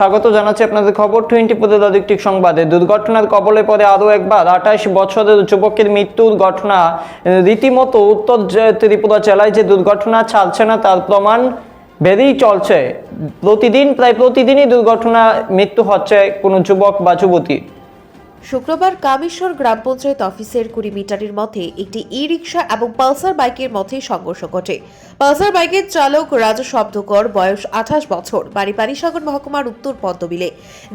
স্বাগত জানাচ্ছি আপনাদের খবর 20 প্রতিদিক সংবাদে। দুর্ঘটনার কবলে পড়ে আরও একবার 28 বছরের যুবকের মৃত্যুর ঘটনা। রীতিমতো উত্তর ত্রিপুরা জেলায় যে দুর্ঘটনা ছাড়ছে না তার প্রমাণ বেড়েই চলছে। প্রায় প্রতিদিনই দুর্ঘটনা মৃত্যু হচ্ছে কোনো যুবক বা যুবতী। শুক্রবার কামেশ্বর গ্রাম পঞ্চায়েত অফিসের 20 মিটারের মধ্যে একটি ই রিক্সা এবং পালসার বাইকের মধ্যে সংঘর্ষ ঘটে। পালসার বাইকের চালক রাজু শব্দকর, বয়স 28 বছর, বাড়ি পারিসাগর মহকুমার উত্তর পদ্মবিলে।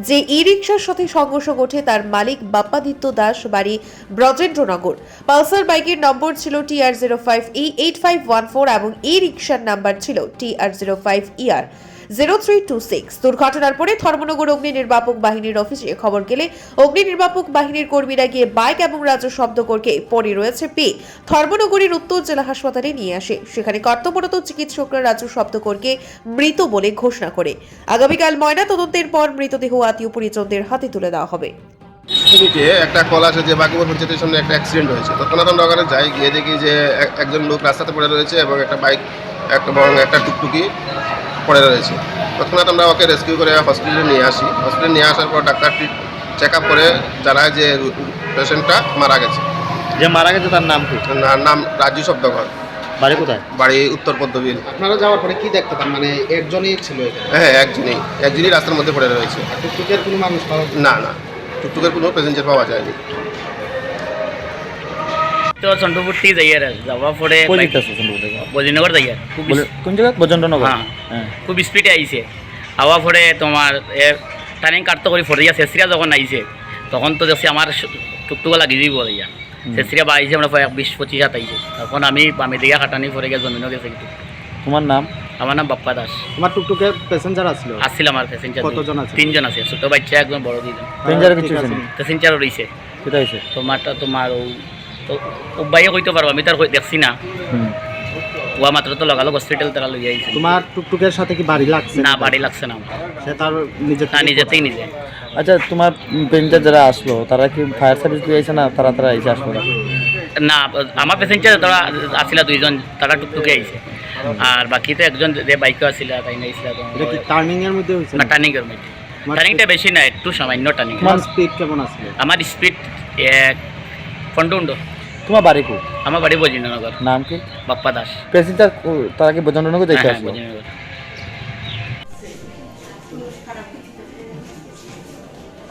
যে ই রিক্সার সাথে সংঘর্ষ ঘটে তার মালিক বাপ্পাদিত্য দাস, বাড়ি ব্রজেন্দ্রনগর। পালসার বাইকের নম্বর ছিল TR05E8514 এবং ই রিক্সার নাম্বার ছিল TR05ER0326। দুর্ঘটনার পরে ধর্মনগর অগ্নি নির্বাপক বাহিনীর অফিসে খবর গেলে অগ্নি নির্বাপক বাহিনীর কর্মীরা গিয়ে বাইক এবং রাজু শব্দকরকে পড়ে রয়েছে পেয়ে ধর্মনগরের উত্তর জেলা হাসপাতালে নিয়ে আসে। সেখানে কর্তব্যরত চিকিৎসকরা রাজু শব্দকরকে মৃত বলে ঘোষণা করে। আগামীকাল ময়না তদন্তের পর মৃতদেহ আত্মীয় পরিজনদের হাতে তুলে দেওয়া হবে। একটা কল আসে যে বাকিপুর পঞ্চায়েতের সামনে একটা অ্যাক্সিডেন্ট হয়েছে। তৎক্ষণাৎ আমরা ওখানে যাই, গিয়ে দেখি যে একজন লোক রাস্তাতে পড়ে রয়েছে এবং একটা বাইক একটা টুকটুকি পড়ে রয়েছে। তৎক্ষণাৎ আমরা ওকে রেস্কিউ করে হসপিটালে নিয়ে আসি। হসপিটালে নিয়ে আসার পর ডাক্তার চেক আপ করে জানায় যে পেশেন্টটা মারা গেছে। যে মারা গেছে তার নাম কি? নাম রাজু শব্দকর, বাড়ি কোথায়? বাড়ি উত্তর পদ্মবিল। আপনারা যাওয়ার পরে কি দেখতে পান? মানে একজনই ছিল এখানে? হ্যাঁ, একজনই রাস্তার মধ্যে পড়ে রয়েছে। টুকটুকের কোনো মানুষ পাওয়া না, টুকটুকের কোনো প্যাসেঞ্জার পাওয়া যায়নি। তো চন্দ্রপুরটি যাইয়ার যাওয়া পরে কই দিতেছে সুন্দর থেকে? বজিনগর যাইয়ার কোন জায়গা? বজেন্দ্রনগর। হ্যাঁ হ্যাঁ। খুব স্পিডে আইছে। আওয়া পরে তোমার টার্নিং কাটতে করে ফরিয়া শেষরিয়া যখন আইছে তখন তো দেখছি আমার টুকটুকা লাগি দিব ইয়া শেষরিয়া বা আইছে আমরা 20-25 হাত আইছে। তখন আমি বামে দিকে কাটানি পরে গিয়ে জমিনও গেছে কিন্তু। তোমার নাম? আমার নাম বাপ্পা দাস। তোমার টুকটুকের প্যাসেঞ্জার আসছিল? আসছিল আমার প্যাসেঞ্জার কতজন আছে? 3 জন আছে, ছোট বাচ্চা একজন, বড় 2 জন। প্যাসেঞ্জার কিছু আছে? প্যাসেঞ্জারও রয়েছে। সেটা হইছে তোমার ও বাইয়ে কইতে পারবো, আমি তার দেখছি না। ওয়া মাত্র তো লাগালো হসপিটাল তারা লই আইছে। তোমার টুকটুকের সাথে কি বাড়ি লাগছে? না, বাড়ি লাগছে না। সে তার নিজেতেই নিজে। আচ্ছা, তোমার প্যাসেঞ্জার যারা আসলো তারা কি ফায়ার সার্ভিস দিয়ে আইছে না তারা আইছে আসলো? না, আমার প্যাসেঞ্জার তারা আসিলা 2 জন, তারা টুকটুকে আইছে। আর বাকি তো একজন যে বাইকে আসিলা তাই না আইছিলা। এটা কি টার্নিং এর মধ্যে হইছে? না, টার্নিং এর মধ্যে। টার্নিংটা বেশি না, একটু সামান্য টার্নিং। তোমার স্পিড কেমন আছে? আমার স্পিড 1 তোমার বাড়ি কো? আমার বাড়ি বজিনগর। নাম কি? বাপ্পা দাস। প্যাসেঞ্জার তারা কি বজেন্দ্রনগর দেখে হ্যাঁ, আসলো? বজিনগর।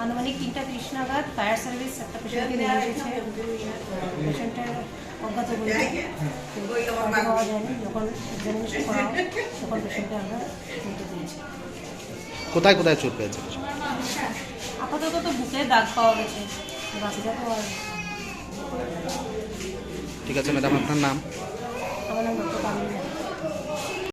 আনুমানিক 3:30 নাগাদ ফায়ার সার্ভিস একটা পেশেন্টকে নিয়ে এসেছে। পেশেন্টের অজ্ঞাত অবস্থায় পাওয়া যায়নি। যখন এক্সামিনেশন করা হয় তখন পেশেন্টকে আমরা মৃত্যু দিয়েছি। কোথায় কোথায় চোট পেয়েছে? আপাতত তো বুকে দাগ পাওয়া গেছে, বাকিটা তো আর। ঠিক আছে ম্যাডাম, আপনার নাম? আমার নাম ডক্টর পারমিন।